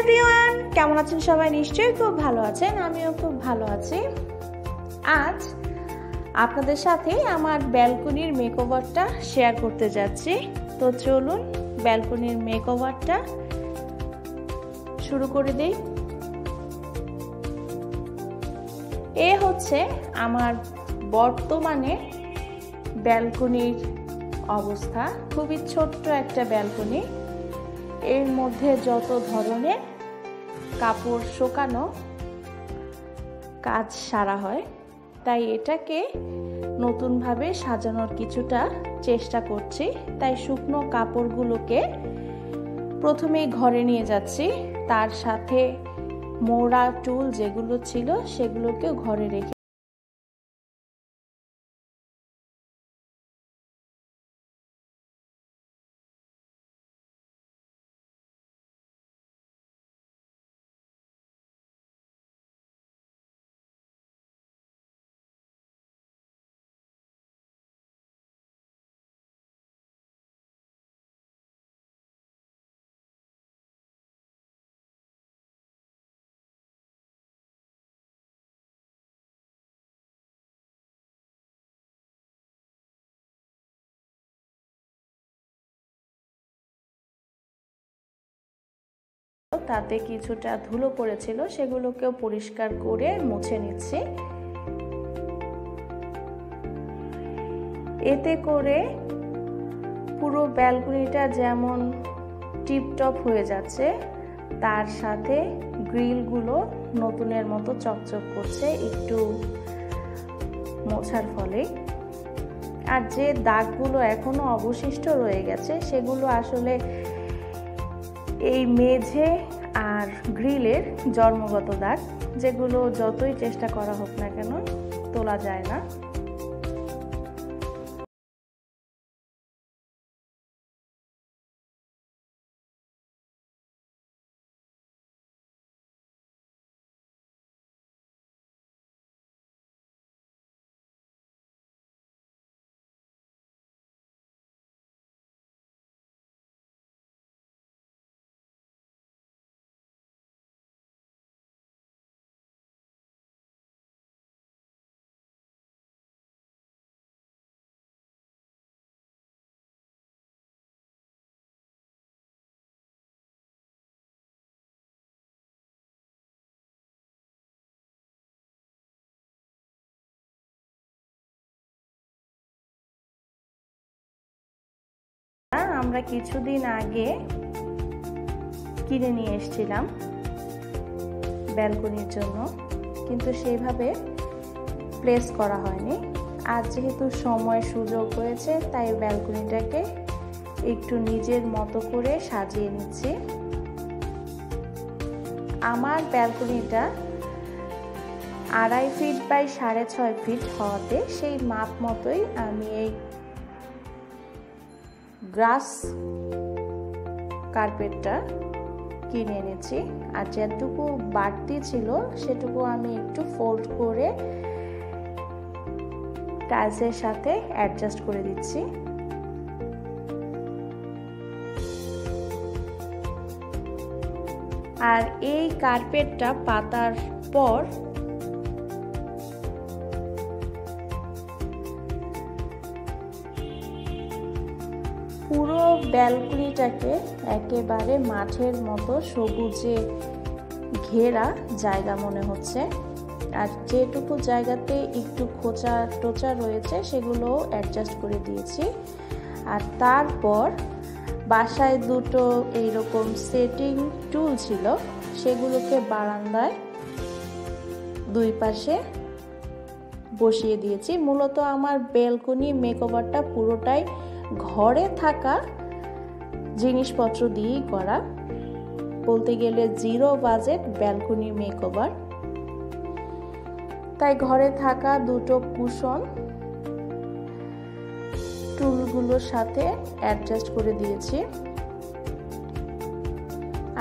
Everyone, কেমন আছেন সবাই? নিশ্চয়ই খুব ভালো আছেন, আমিও খুব ভালো আছি। আজ আপনাদের সাথে আমার ব্যালকনির মেকওভারটা শেয়ার করতে যাচ্ছি। তো চলুন ব্যালকনির মেকওভারটা শুরু করে দেই। এ হচ্ছে আমার বর্তমানে ব্যালকনির অবস্থা। খুবই ছোট্ট একটা ব্যালকনি। এর মধ্যে যত ধরনের কাপড় শুকানো কাজ সারা হয়, তাই এটাকে নতুনভাবে সাজানোর কিছুটা চেষ্টা করছি। তাই শুকনো কাপড়গুলোকে প্রথমেই ঘরে নিয়ে যাচ্ছি, তার সাথে মোড়া টুল যেগুলো ছিল সেগুলোকে ঘরে রেখে তাতে কিছুটা ধুলো পড়েছিল, সেগুলোকেও পরিষ্কার করে মুছে নিচ্ছি। এতে করে পুরো ব্যালকনিটা যেমন টিপটপ হয়ে যাচ্ছে, তার সাথে গ্রিলগুলো নতুনের মতো চকচক করছে একটু মোছার ফলে। আর যে দাগগুলো এখনো অবশিষ্ট রয়ে গেছে, সেগুলো আসলে এই মেঝে আর গ্রিলের জন্মগত দাগ, যেগুলো যতই চেষ্টা করা হোক না কেন তোলা যায় না। আমরা কিছুদিন আগে কিনে নিয়ে এসেছিলাম ব্যালকনির জন্য, কিন্তু সেইভাবে প্লেস করা হয়নি। আজ যেহেতু সময় সুযোগ হয়েছে, তাই ব্যালকনিটাকে একটু নিজের মতো করে সাজিয়ে নিচ্ছি। আমার ব্যালকনিটা 2.5 ফিট বাই 6.5 ফিট হওয়াতে সেই মাপ মতোই আমি এই গ্রাস কার্পেটটা কিনে এনেছি। আর যেটুকু বাড়তি ছিল সেটুকু আমি একটু ফোল্ড করে টাইলসের সাথে অ্যাডজাস্ট করে দিচ্ছি। আর এই কার্পেটটা পাতার পর পুরো ব্যালকনিটাকে একেবারে মাঠের মতো সবুজে ঘেরা জায়গা মনে হচ্ছে। আর যেটুকু জায়গাতে একটু খোঁচা টোচা রয়েছে সেগুলো অ্যাডজাস্ট করে দিয়েছি। আর তারপর বাসায় দুটো এইরকম সেটিং টুল ছিল, সেগুলোকে বারান্দায় দুই পাশে বসিয়ে দিয়েছি। মূলত আমার ব্যালকনি মেকওভারটা পুরোটাই ঘরে থাকা জিনিসপত্র দিয়েই করা, বলতে গেলে 0 বাজেট ব্যালকনি মেকওভার। তাই ঘরে থাকা দুটো কুশন টুলগুলোর সাথে অ্যাডজাস্ট করে দিয়েছি।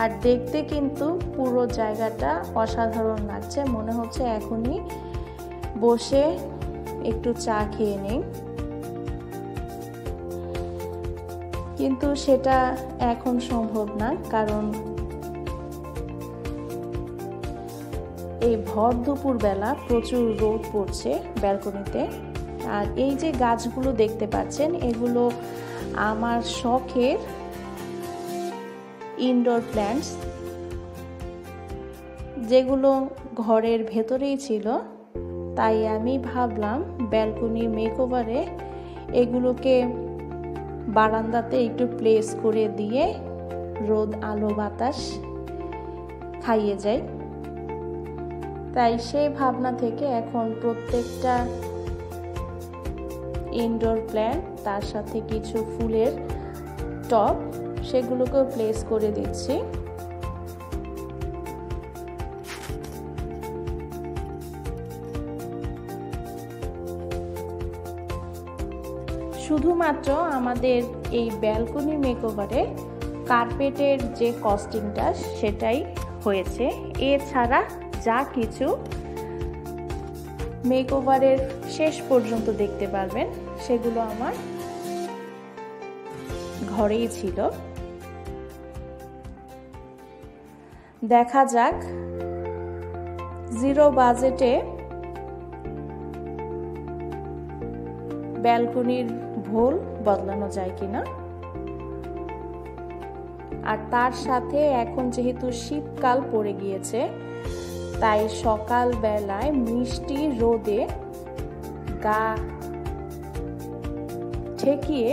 আর দেখতে কিন্তু পুরো জায়গাটা অসাধারণ লাগছে, মনে হচ্ছে এখনই বসে একটু চা খেয়ে নেই। কিন্তু সেটা এখন সম্ভব না, কারণ এই ভর দুপুর বেলা প্রচুর রোদ পড়ছে ব্যালকনিতে। আর এই যে গাছগুলো দেখতে পাচ্ছেন, এগুলো আমার শখের ইনডোর প্ল্যান্টস, যেগুলো ঘরের ভেতরেই ছিল। তাই আমি ভাবলাম ব্যালকনি মেকওভারে এগুলোকে বারান্দাতে একটু প্লেস করে দিয়ে রোদ আলো বাতাস খাইয়ে যাই। তাই সেই ভাবনা থেকে এখন প্রত্যেকটা ইনডোর প্ল্যান্ট, তার সাথে কিছু ফুলের টব, সেগুলোকেও প্লেস করে দিচ্ছি। শুধুমাত্র আমাদের এই ব্যালকনি মেকওভারে কার্পেটের যে কস্টিংটা সেটাই হয়েছে। এছাড়া যা কিছু মেকওভারের শেষ পর্যন্ত দেখতে পারবেন সেগুলো আমার ঘরেই ছিল। দেখা যাক জিরো বাজেটে ব্যালকনির ভোল বদলানো যায় কিনা। আর তার সাথে এখন যেহেতু শীতকাল পড়ে গিয়েছে, তাই সকাল বেলায় মিষ্টি রোদে গা ঠেকিয়ে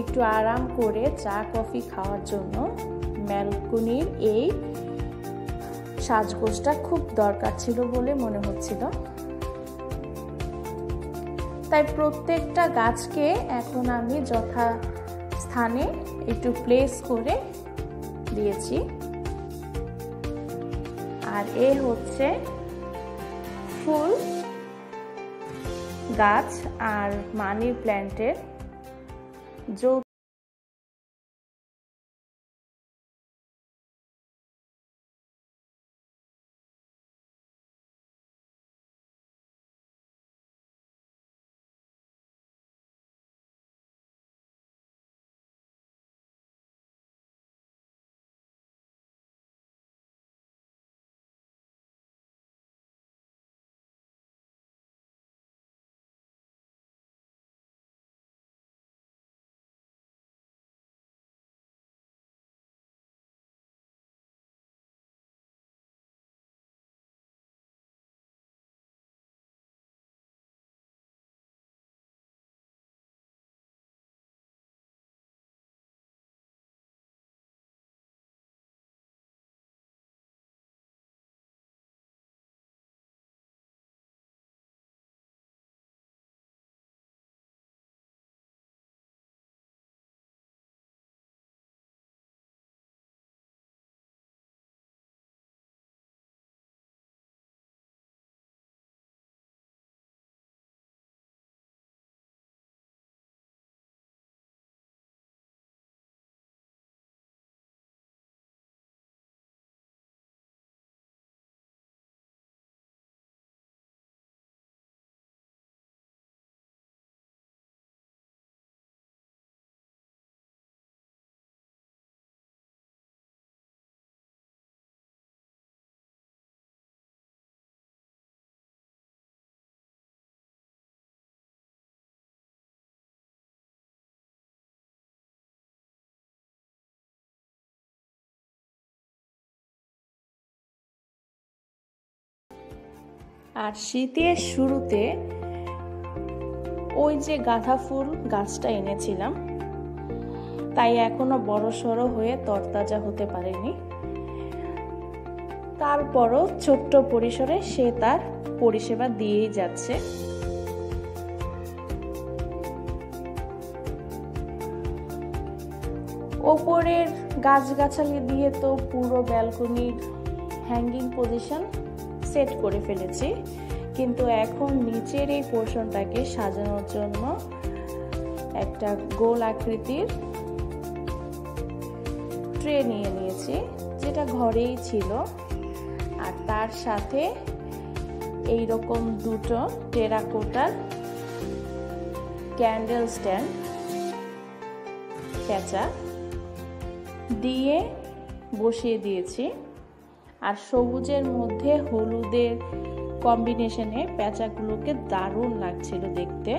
একটু আরাম করে চা কফি খাওয়ার জন্য ব্যালকনির এই সাজগোজটা খুব দরকার ছিল বলে মনে হচ্ছিল। তাই প্রত্যেকটা গাছকে এখন আমি যথাস্থানে একটু প্লেস করে দিয়েছি। আর এ হচ্ছে ফুল গাছ আর মানি প্ল্যান্টের আর শীতের শুরুতে ওই যে গাঁদা ফুল গাছটা এনেছিলাম, তাই এখনো বড়সড় হয়ে তরতাজা হতে পারেনি। তারপরও ছোট্ট পরিসরে সে তার পরিষেবা দিয়েই যাচ্ছে। ওপরের গাছগাছালি দিয়ে তো পুরো ব্যালকনির হ্যাঙ্গিং পজিশন সেট করে ফেলেছি, কিন্তু এখন নিচের এই পোর্শনটাকে সাজানোর জন্য একটা গোল আকৃতির ট্রে নিয়ে নিয়েছি, যেটা ঘরেই ছিল। আর তার সাথে এই রকম দুটো টেরাকোটার ক্যান্ডেল স্ট্যান্ড পেঁচা দিয়ে বসিয়ে দিয়েছি। আর সবুজের মধ্যে হলুদের কম্বিনেশনে পেঁচাগুলোকে দারুণ লাগছিল দেখতে।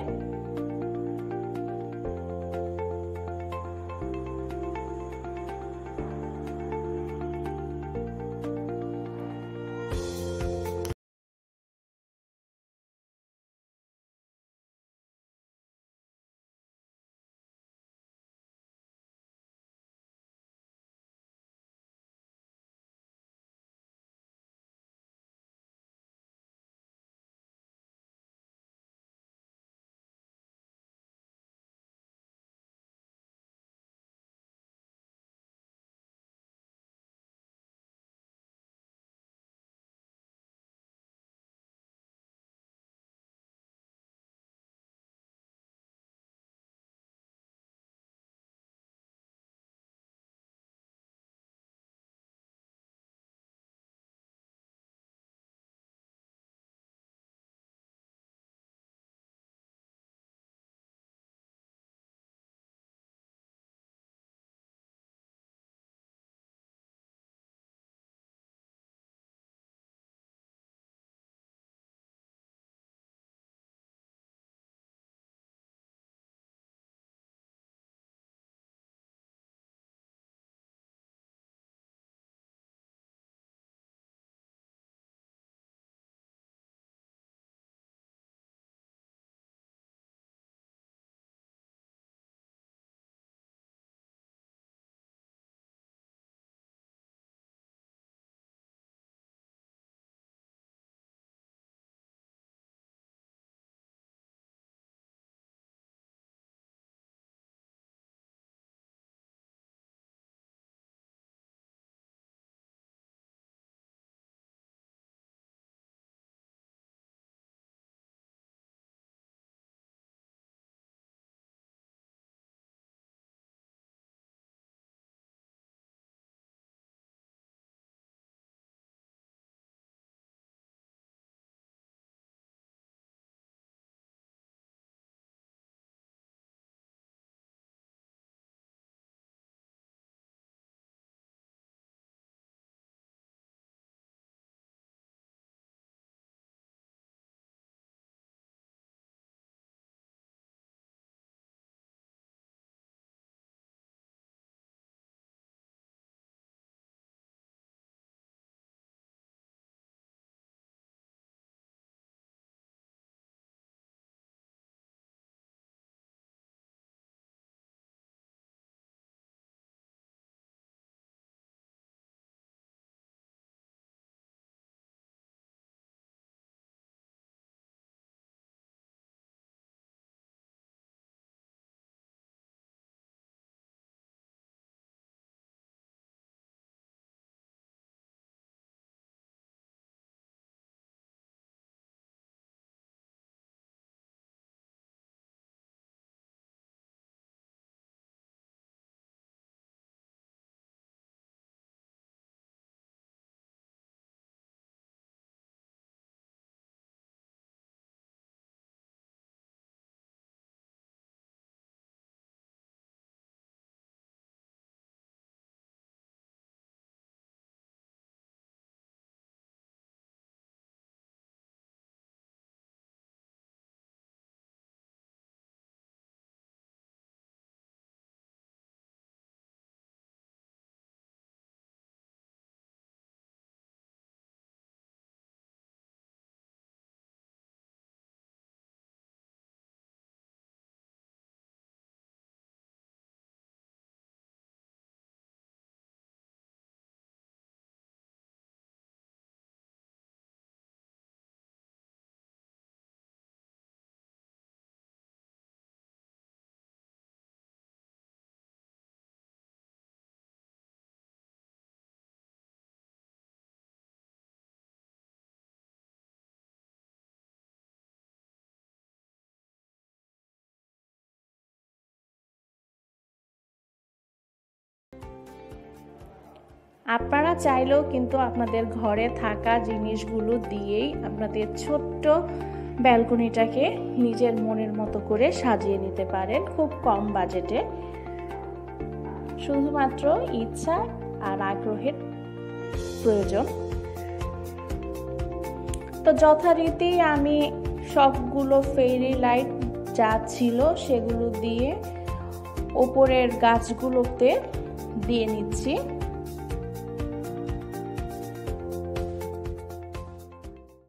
আপনারা চাইলেও কিন্তু আপনাদের ঘরে থাকা জিনিসগুলো দিয়েই আপনাদের ছোট্ট ব্যালকনিটাকে নিজের মনের মতো করে সাজিয়ে নিতে পারেন খুব কম বাজেটে। শুধুমাত্র ইচ্ছা আর আগ্রহের প্রয়োজন। তো যথারীতি আমি সবগুলো ফেরি লাইট যা ছিল সেগুলো দিয়ে ওপরের গাছগুলোতে দিয়ে নিচ্ছি।